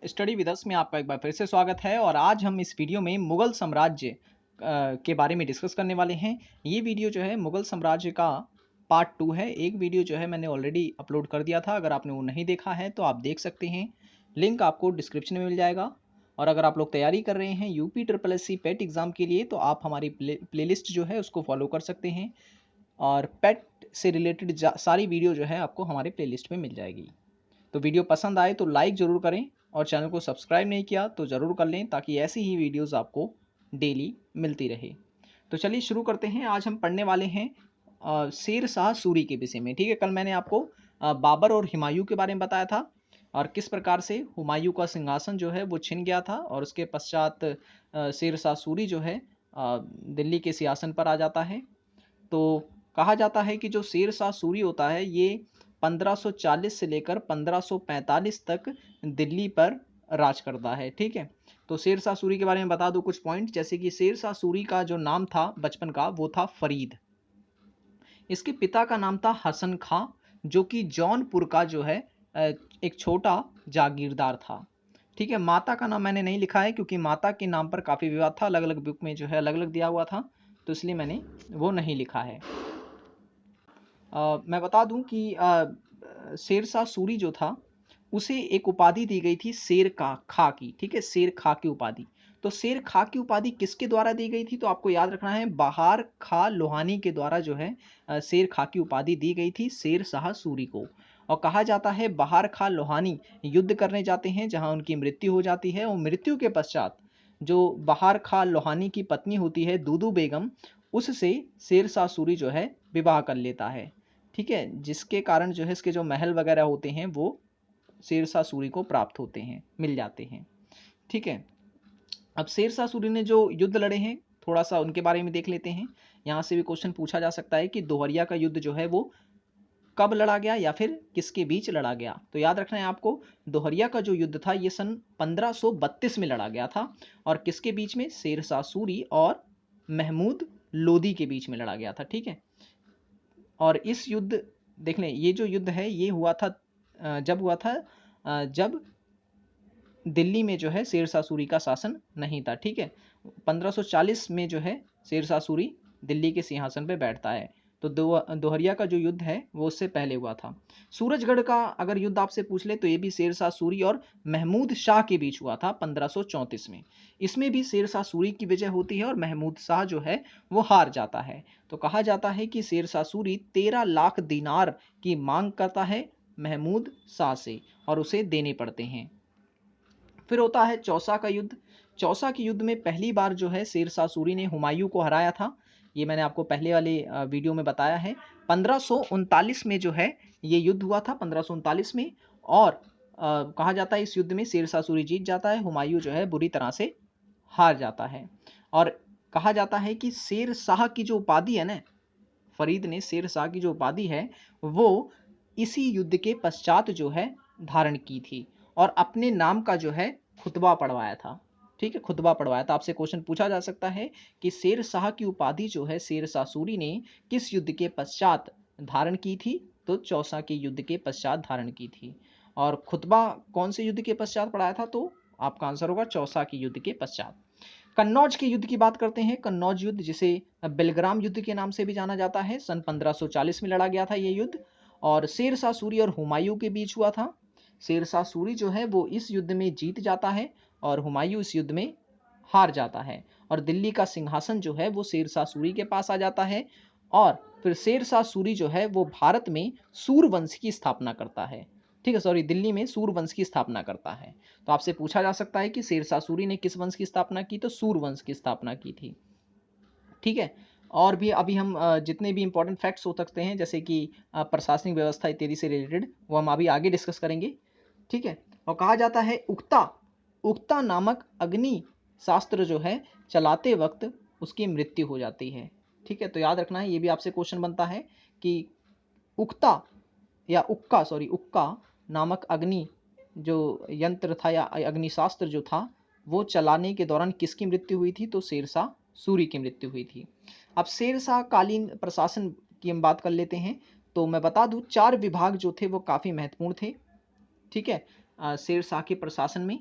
Study with us में आपका एक बार फिर से स्वागत है और आज हम इस वीडियो में मुगल साम्राज्य के बारे में डिस्कस करने वाले हैं। ये वीडियो जो है मुगल साम्राज्य का पार्ट 2 है। एक वीडियो जो है मैंने ऑलरेडी अपलोड कर दिया था, अगर आपने वो नहीं देखा है तो आप देख सकते हैं, लिंक आपको डिस्क्रिप्शन में मिल जाएगा। और अगर आप लोग तैयारी कर रहे हैं यूपी ट्रिपल एस सी पेट एग्ज़ाम के लिए तो आप हमारी प्लेलिस्ट जो है उसको फॉलो कर सकते हैं और पेट से रिलेटेड सारी वीडियो जो है आपको हमारे प्लेलिस्ट में मिल जाएगी। तो वीडियो पसंद आए तो लाइक ज़रूर करें और चैनल को सब्सक्राइब नहीं किया तो ज़रूर कर लें ताकि ऐसी ही वीडियोस आपको डेली मिलती रहे। तो चलिए शुरू करते हैं। आज हम पढ़ने वाले हैं शेर शाह सूरी के विषय में। ठीक है, कल मैंने आपको बाबर और हुमायूं के बारे में बताया था और किस प्रकार से हुमायूं का सिंहासन जो है वो छिन गया था और उसके पश्चात शेर शाह सूरी जो है दिल्ली के सिंहासन पर आ जाता है। तो कहा जाता है कि जो शेर शाह सूरी होता है ये 1540 से लेकर 1545 तक दिल्ली पर राज करता है। ठीक है, तो शेर शाह सूरी के बारे में बता दूं कुछ पॉइंट, जैसे कि शेर शाह सूरी का जो नाम था बचपन का वो था फरीद। इसके पिता का नाम था हसन खां, जो कि जौनपुर का जो है एक छोटा जागीरदार था। ठीक है, माता का नाम मैंने नहीं लिखा है क्योंकि माता के नाम पर काफ़ी विवाद था, अलग अलग बुक में जो है अलग अलग दिया हुआ था, तो इसलिए मैंने वो नहीं लिखा है। मैं बता दूं कि शेर शाह सूरी जो था उसे एक उपाधि दी गई थी शेर का खा की। ठीक है, शेर खा की उपाधि। तो शेर खा की उपाधि किसके द्वारा दी गई थी, तो आपको याद रखना है बहार खा लोहानी के द्वारा जो है शेर खा की उपाधि दी गई थी शेर शाह सूरी को। और कहा जाता है बहार खा लोहानी युद्ध करने जाते हैं जहां उनकी मृत्यु हो जाती है और मृत्यु के पश्चात जो बहार खा लोहानी की पत्नी होती है दूदू बेगम, उससे शेर शाह सूरी जो है विवाह कर लेता है। ठीक है, जिसके कारण जो है इसके जो महल वगैरह होते हैं वो शेर शाह सूरी को प्राप्त होते हैं, मिल जाते हैं। ठीक है, अब शेर शाह सूरी ने जो युद्ध लड़े हैं थोड़ा सा उनके बारे में देख लेते हैं। यहाँ से भी क्वेश्चन पूछा जा सकता है कि दोहरिया का युद्ध जो है वो कब लड़ा गया या फिर किसके बीच लड़ा गया। तो याद रखना है आपको, दोहरिया का जो युद्ध था ये सन 1532 में लड़ा गया था और किसके बीच में, शेर शाह सूरी और महमूद लोदी के बीच में लड़ा गया था। ठीक है, और इस युद्ध देख लें, ये जो युद्ध है ये हुआ था जब हुआ था जब दिल्ली में जो है शेर शाह सूरी का शासन नहीं था। ठीक है, 1540 में जो है शेर शाह सूरी दिल्ली के सिंहासन पर बैठता है। तो दोहरिया का जो युद्ध है वो उससे पहले हुआ था। सूरजगढ़ का अगर युद्ध आपसे पूछ ले तो ये भी शेर शाह सूरी और महमूद शाह के बीच हुआ था 1534 में। इसमें भी शेर शाह सूरी की विजय होती है और महमूद शाह जो है वो हार जाता है। तो कहा जाता है कि शेर शाह सूरी 13 लाख दिनार की मांग करता है महमूद शाह से और उसे देने पड़ते हैं। फिर होता है चौसा का युद्ध। चौसा के युद्ध में पहली बार जो है शेर शाह सूरी ने हुमायूं को हराया था। ये मैंने आपको पहले वाले वीडियो में बताया है। 1539 में जो है ये युद्ध हुआ था, 1539 में। और कहा जाता है इस युद्ध में शेर शाह सूरी जीत जाता है, हुमायूं जो है बुरी तरह से हार जाता है। और कहा जाता है कि शेर शाह की जो उपाधि है ना, फरीद ने शेर शाह की जो उपाधि है वो इसी युद्ध के पश्चात जो है धारण की थी और अपने नाम का जो है खुतबा पढ़वाया था। ठीक है, खुतबा पढ़वाया था। आपसे क्वेश्चन पूछा जा सकता है कि शेर शाह की उपाधि जो है शेर शाह सूरी ने किस युद्ध के पश्चात धारण की थी, तो चौसा के युद्ध के पश्चात धारण की थी। और खुतबा कौन से युद्ध के पश्चात पढ़ाया था, तो आपका आंसर होगा चौसा के युद्ध के पश्चात। कन्नौज के युद्ध की बात करते हैं। कन्नौज युद्ध जिसे बेलग्राम युद्ध के नाम से भी जाना जाता है, सन 1540 में लड़ा गया था ये युद्ध और शेर शाह सूरी और हुमायूं के बीच हुआ था। शेर शाह सूरी जो है वो इस युद्ध में जीत जाता है और हुमायूं इस युद्ध में हार जाता है और दिल्ली का सिंहासन जो है वो शेर शाह सूरी के पास आ जाता है। और फिर शेर शाह सूरी जो है वो भारत में सूरवंश की स्थापना करता है। ठीक है, सॉरी, दिल्ली में सूरवंश की स्थापना करता है। तो आपसे पूछा जा सकता है कि शेर शाह सूरी ने किस वंश की स्थापना की, तो सूरवंश की स्थापना की थी। ठीक है, और भी अभी हम जितने भी इंपॉर्टेंट फैक्ट्स हो सकते हैं जैसे कि प्रशासनिक व्यवस्था इत्यादि से रिलेटेड वो हम अभी आगे डिस्कस करेंगे। ठीक है, और कहा जाता है उक्ता उक्ता नामक अग्नि शास्त्र जो है चलाते वक्त उसकी मृत्यु हो जाती है। ठीक है, तो याद रखना है, ये भी आपसे क्वेश्चन बनता है कि उक्ता या उक्का, सॉरी, उक्का नामक अग्नि जो यंत्र था या अग्निशास्त्र जो था वो चलाने के दौरान किसकी मृत्यु हुई थी, तो शेरशाह सूरी की मृत्यु हुई थी। अब शेरशाह कालीन प्रशासन की हम बात कर लेते हैं। तो मैं बता दूं 4 विभाग जो थे वो काफ़ी महत्वपूर्ण थे। ठीक है, शेर शाह के प्रशासन में।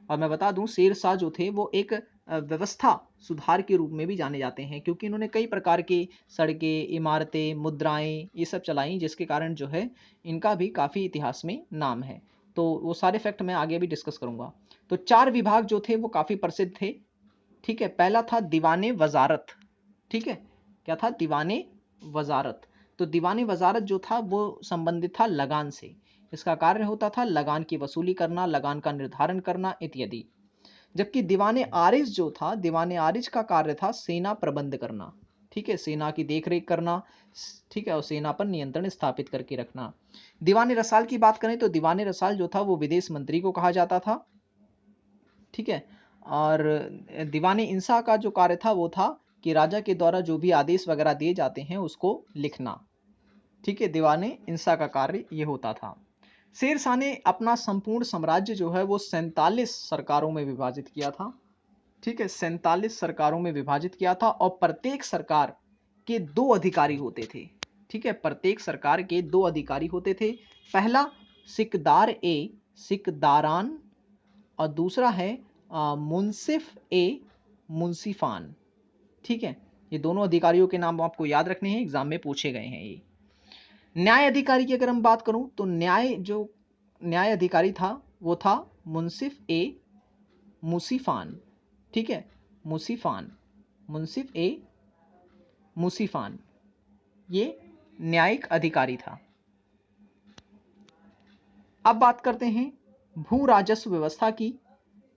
और मैं बता दूं शेर शाह जो थे वो एक व्यवस्था सुधार के रूप में भी जाने जाते हैं, क्योंकि इन्होंने कई प्रकार की सड़कें, इमारतें, मुद्राएं ये सब चलाई, जिसके कारण जो है इनका भी काफ़ी इतिहास में नाम है। तो वो सारे फैक्ट मैं आगे भी डिस्कस करूंगा। तो 4 विभाग जो थे वो काफ़ी प्रसिद्ध थे। ठीक है, पहला था दीवाने वजारत। ठीक है, क्या था? दीवाने वजारत। तो दीवाने वजारत जो था वो संबंधित था लगान से। इसका कार्य होता था लगान की वसूली करना, लगान का निर्धारण करना इत्यादि। जबकि दीवाने आरिज जो था, दीवाने आरिज का कार्य था सेना प्रबंध करना। ठीक है, सेना की देखरेख करना। ठीक है, और सेना पर नियंत्रण स्थापित करके रखना। दीवाने रसाल की बात करें तो दीवाने रसाल जो था वो विदेश मंत्री को कहा जाता था। ठीक है, और दीवाने इंसा का जो कार्य था वो था कि राजा के द्वारा जो भी आदेश वगैरह दिए जाते हैं उसको लिखना। ठीक है, दीवाने इंसा का कार्य ये होता था। शेर शाह ने अपना संपूर्ण साम्राज्य जो है वो 47 सरकारों में विभाजित किया था। ठीक है, 47 सरकारों में विभाजित किया था, और प्रत्येक सरकार के 2 अधिकारी होते थे। ठीक है, प्रत्येक सरकार के 2 अधिकारी होते थे। पहला सिकदार ए सिकदारान, और दूसरा है मुंसिफ ए मुंसिफान। ठीक है, ये दोनों अधिकारियों के नाम आपको याद रखने हैं, एग्जाम में पूछे गए हैं ये। न्याय अधिकारी की अगर हम बात करूं तो न्याय अधिकारी था वो था मुंसिफ ए मुसीफान। ठीक है, मुसीफान, मुंसिफ ए मुसीफान, ये न्यायिक अधिकारी था। अब बात करते हैं भू राजस्व व्यवस्था की।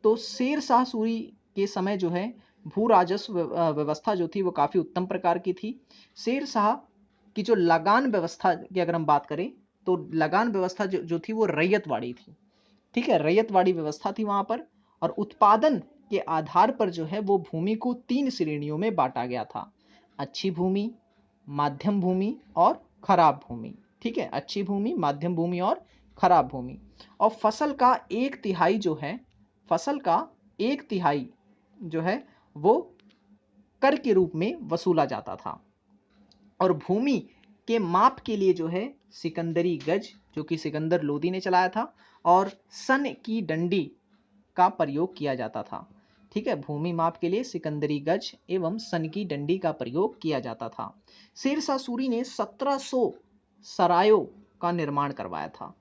तो शेर शाह सूरी के समय जो है भू राजस्व व्यवस्था जो थी वो काफ़ी उत्तम प्रकार की थी। शेर शाह की जो लगान व्यवस्था की अगर हम बात करें तो लगान व्यवस्था जो थी वो रैयतवाड़ी थी। ठीक है, रैयतवाड़ी व्यवस्था थी वहाँ पर। और उत्पादन के आधार पर जो है वो भूमि को 3 श्रेणियों में बांटा गया था: अच्छी भूमि, माध्यम भूमि और खराब भूमि। ठीक है, अच्छी भूमि, माध्यम भूमि और खराब भूमि। और फसल का 1/3 जो है वो कर के रूप में वसूला जाता था। और भूमि के माप के लिए जो है सिकंदरी गज, जो कि सिकंदर लोदी ने चलाया था, और सन की डंडी का प्रयोग किया जाता था। ठीक है, भूमि माप के लिए सिकंदरी गज एवं सन की डंडी का प्रयोग किया जाता था। शेर शाह सूरी ने 1700 सरायों का निर्माण करवाया था।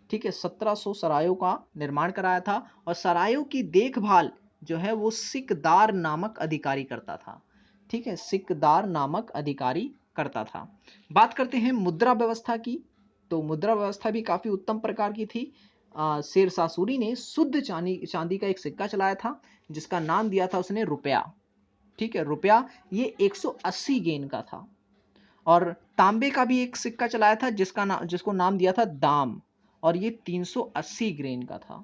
ठीक है, 1700 सरायों का निर्माण कराया था, और सरायों की देखभाल जो है वो सिकदार नामक अधिकारी करता था। ठीक है, सिकदार नामक अधिकारी करता था। बात करते हैं मुद्रा व्यवस्था की। तो मुद्रा व्यवस्था भी काफी उत्तम प्रकार की थी। शेर शाह सूरी ने शुद्ध चांदी का एक सिक्का चलाया था, जिसका नाम दिया था उसने रुपया। ठीक है, रुपया ये 180 गेन का था। और तांबे का भी एक सिक्का चलाया था जिसको नाम दिया था दाम, और ये 380 ग्रेन का था।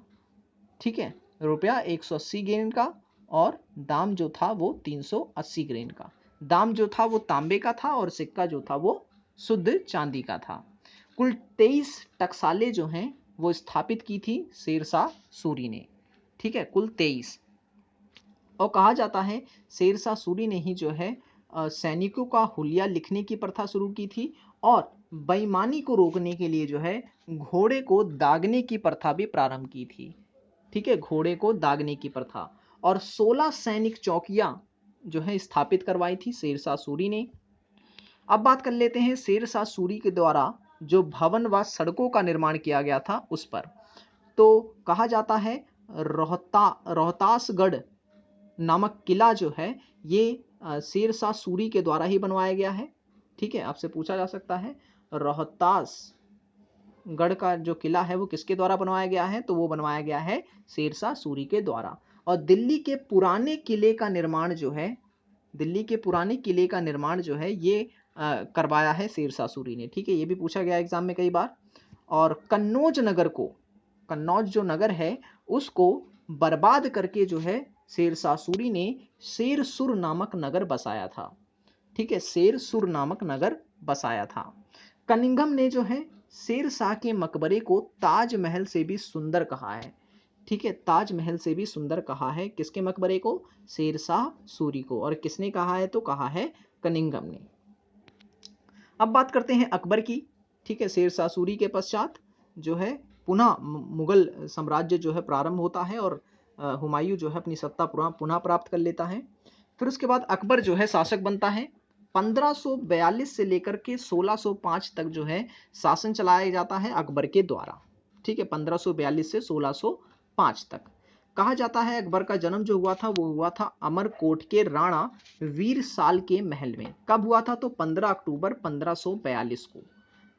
ठीक है, रुपया 180 ग्रेन का, और दाम जो था वो 380 ग्रेन का। दाम जो था वो तांबे का था, और सिक्का जो था वो शुद्ध चांदी का था। कुल 23 टकसालें जो हैं वो स्थापित की थी शेर शाह सूरी ने। ठीक है, कुल 23। और कहा जाता है शेर शाह सूरी ने ही जो है सैनिकों का हुलिया लिखने की प्रथा शुरू की थी, और बेईमानी को रोकने के लिए जो है घोड़े को दागने की प्रथा भी प्रारंभ की थी। ठीक है, घोड़े को दागने की प्रथा। और 16 सैनिक चौकियां जो है स्थापित करवाई थी शेर शाह सूरी ने। अब बात कर लेते हैं शेर शाह सूरी के द्वारा जो भवन व सड़कों का निर्माण किया गया था उस पर। तो कहा जाता है रोहतासगढ़ नामक किला जो है ये शेर शाह सूरी के द्वारा ही बनवाया गया है। ठीक है, आपसे पूछा जा सकता है रोहतासगढ़ का जो किला है वो किसके द्वारा बनवाया गया है, तो वो बनवाया गया है शेर शाह सूरी के द्वारा। और दिल्ली के पुराने किले का निर्माण जो है ये करवाया है शेर शाह सूरी ने। ठीक है, ये भी पूछा गया एग्जाम में कई बार। और कन्नौज जो नगर है उसको बर्बाद करके जो है शेर शाह सूरी ने शेरसुर नामक नगर बसाया था। ठीक है, शेरसुर नामक नगर बसाया था। कनिंघम ने जो है शेर शाह के मकबरे को ताजमहल से भी सुंदर कहा है। ठीक है, ताजमहल से भी सुंदर कहा है किसके मकबरे को? शेर शाह सूरी को। और किसने कहा है? तो कहा है कनिंघम ने। अब बात करते हैं अकबर की। ठीक है, शेर शाह सूरी के पश्चात जो है पुनः मुगल साम्राज्य जो है प्रारंभ होता है और हुमायूं जो है अपनी सत्ता पुनः प्राप्त कर लेता है। फिर उसके बाद अकबर जो है शासक बनता है। 1542 से लेकर के 1605 तक जो है शासन चलाया जाता है अकबर के द्वारा। ठीक है, 1542 से 1605 तक। कहा जाता है अकबर का जन्म जो हुआ था वो हुआ था अमरकोट के राणा वीर साल के महल में। कब हुआ था? तो 15 अक्टूबर 1542 को,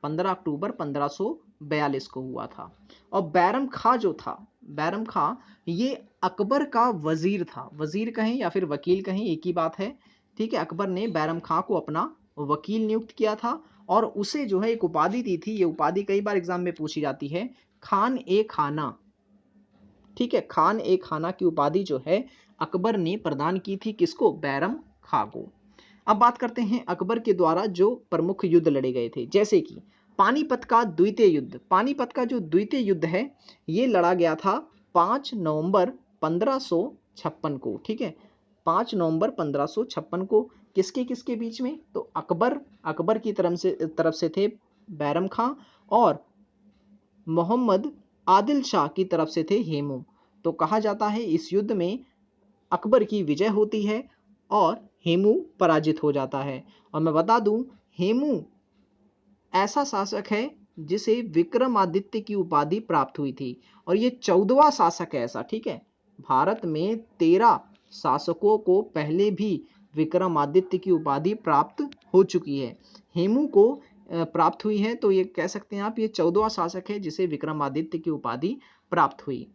15 अक्टूबर 1542 को हुआ था। और बैरम खां जो था, बैरम खां ये अकबर का वजीर था। वजीर कहें या फिर वकील कहें, एक ही बात है। ठीक है, अकबर ने बैरम खां को अपना वकील नियुक्त किया था और उसे जो है एक उपाधि दी थी। ये उपाधि कई बार एग्जाम में पूछी जाती है, खान ए खाना। ठीक है, खान ए खाना की उपाधि जो है अकबर ने प्रदान की थी किसको? बैरम खां को। अब बात करते हैं अकबर के द्वारा जो प्रमुख युद्ध लड़े गए थे, जैसे कि पानीपत का द्वितीय युद्ध। पानीपत का जो द्वितीय युद्ध है ये लड़ा गया था 5 नवंबर 1556 को। ठीक है, 5 नवंबर 1556 को। किसके किसके बीच में? तो अकबर की तरफ से थे बैरम खां और मोहम्मद आदिल शाह की तरफ से थे हेमू। तो कहा जाता है इस युद्ध में अकबर की विजय होती है और हेमू पराजित हो जाता है। और मैं बता दूं, हेमू ऐसा शासक है जिसे विक्रमादित्य की उपाधि प्राप्त हुई थी और ये 14वां शासक है ऐसा। ठीक है, भारत में 13 शासकों को पहले भी विक्रमादित्य की उपाधि प्राप्त हो चुकी है, हेमू को प्राप्त हुई है। तो ये कह सकते हैं आप, ये 14वां शासक है जिसे विक्रमादित्य की उपाधि प्राप्त हुई।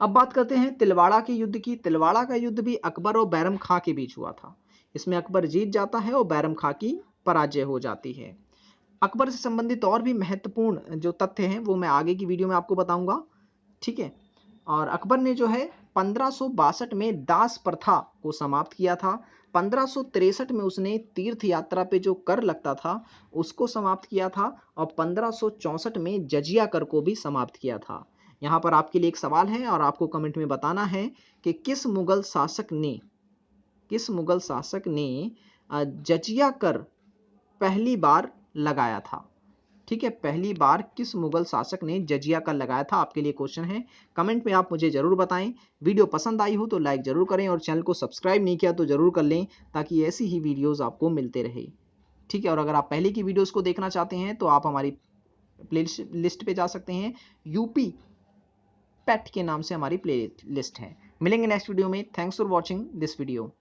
अब बात करते हैं तिलवाड़ा के युद्ध की। तिलवाड़ा का युद्ध भी अकबर और बैरम खां के बीच हुआ था। इसमें अकबर जीत जाता है और बैरम खां की पराजय हो जाती है। अकबर से संबंधित और भी महत्वपूर्ण जो तथ्य हैं वो मैं आगे की वीडियो में आपको बताऊंगा। ठीक है, और अकबर ने जो है 1562 में दास प्रथा को समाप्त किया था। 1563 में उसने तीर्थ यात्रा पे जो कर लगता था उसको समाप्त किया था और 1564 में जजिया कर को भी समाप्त किया था। यहाँ पर आपके लिए एक सवाल है और आपको कमेंट में बताना है कि किस मुगल शासक ने जजिया कर पहली बार लगाया था। ठीक है, पहली बार किस मुगल शासक ने जजिया कर लगाया था? आपके लिए क्वेश्चन है, कमेंट में आप मुझे जरूर बताएं। वीडियो पसंद आई हो तो लाइक जरूर करें और चैनल को सब्सक्राइब नहीं किया तो जरूर कर लें ताकि ऐसी ही वीडियोस आपको मिलते रहे। ठीक है, और अगर आप पहले की वीडियोस को देखना चाहते हैं तो आप हमारी प्ले लिस्ट पे जा सकते हैं। यूपी पेट के नाम से हमारी प्ले लिस्ट है। मिलेंगे नेक्स्ट वीडियो में। Thanks for watching this video.